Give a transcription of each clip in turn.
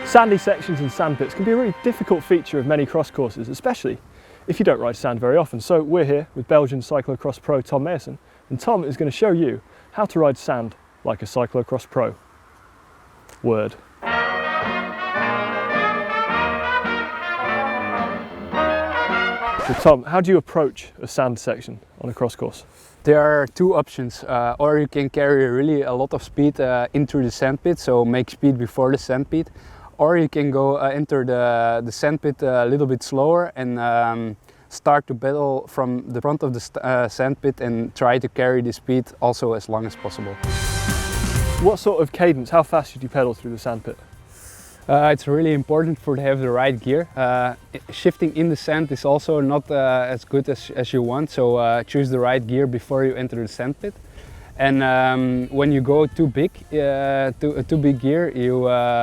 Sandy sections and sandpits can be a really difficult feature of many cross courses, especially if you don't ride sand very often. So we're here with Belgian Cyclocross pro Tom Meeusen, and Tom is going to show you how to ride sand like a Cyclocross pro. Word. So Tom, how do you approach a sand section on a cross course? There are two options, or you can carry really a lot of speed into the sandpit, so make speed before the sandpit, or you can go enter the sandpit a little bit slower and start to pedal from the front of the sandpit and try to carry the speed also as long as possible. What sort of cadence, how fast should you pedal through the sandpit? It's really important to have the right gear. Shifting in the sand is also not as good as you want, so choose the right gear before you enter the sandpit. And when you go too big gear,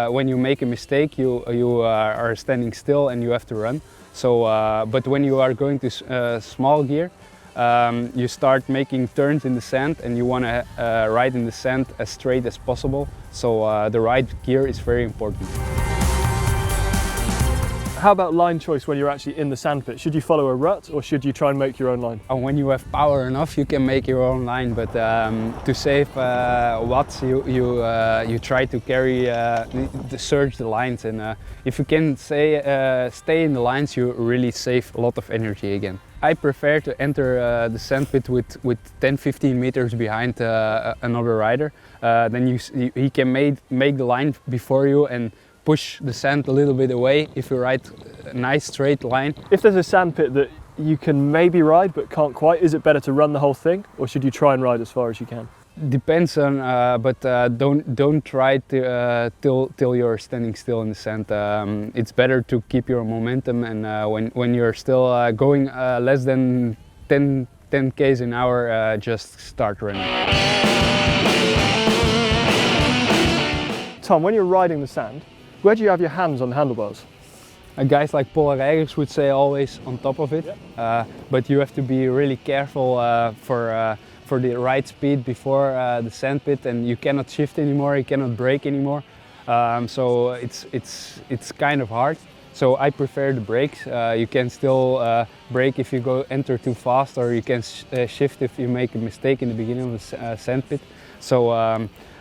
when you make a mistake, you are standing still and you have to run. So, but when you are going to small gear, you start making turns in the sand and you want to ride in the sand as straight as possible. So the right gear is very important. How about line choice when you're actually in the sandpit? Should you follow a rut or should you try and make your own line? When you have power enough, you can make your own line, but to save watts, you try to carry, search the lines, and if you can stay in the lines, you really save a lot of energy again. I prefer to enter the sandpit with 10-15 meters behind another rider. Then he can make the line before you and push the sand a little bit away if you ride a nice straight line. If there's a sandpit that you can maybe ride but can't quite, is it better to run the whole thing or should you try and ride as far as you can? Depends on, but don't try to till you're standing still in the sand. It's better to keep your momentum, and when you're still going less than 10 k's an hour, just start running. Tom, when you're riding the sand, where do you have your hands on the handlebars? Guys like Paul Rijgers would say always on top of it, but you have to be really careful for the right speed before the sandpit, and you cannot shift anymore, you cannot brake anymore, so it's kind of hard. So I prefer the brakes. You can still brake if you enter too fast, or you can shift if you make a mistake in the beginning of the sandpit. So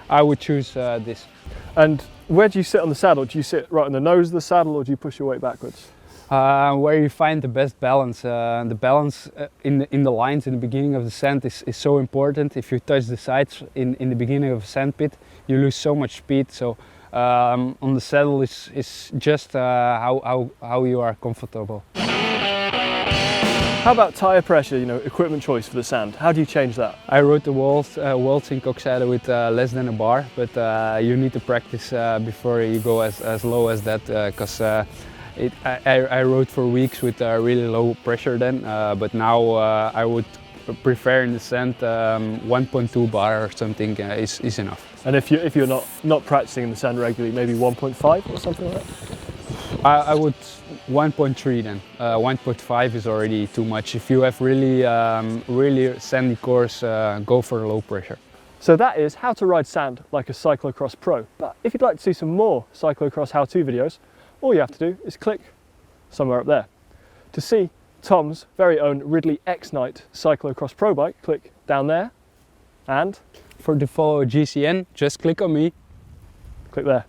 I would choose this. And where do you sit on the saddle? Do you sit right on the nose of the saddle or do you push your weight backwards? Where you find the best balance. The balance in the lines in the beginning of the sand is so important. If you touch the sides in the beginning of a sandpit, you lose so much speed. So on the saddle is just how you are comfortable. How about tyre pressure, equipment choice for the sand? How do you change that? I rode the Waltz in Coxade with less than a bar, but you need to practice before you go as low as that, because I rode for weeks with really low pressure then, but now I would prefer in the sand 1.2 bar or something is enough. And if you're not practicing in the sand regularly, maybe 1.5 or something like that? I would 1.3 then. 1.5 is already too much. If you have really sandy course, go for low pressure. So that is how to ride sand like a Cyclocross pro. But if you'd like to see some more Cyclocross how-to videos, all you have to do is click somewhere up there. To see Tom's very own Ridley X-Night Cyclocross Pro bike, click down there, and to follow GCN, just click on me. Click there.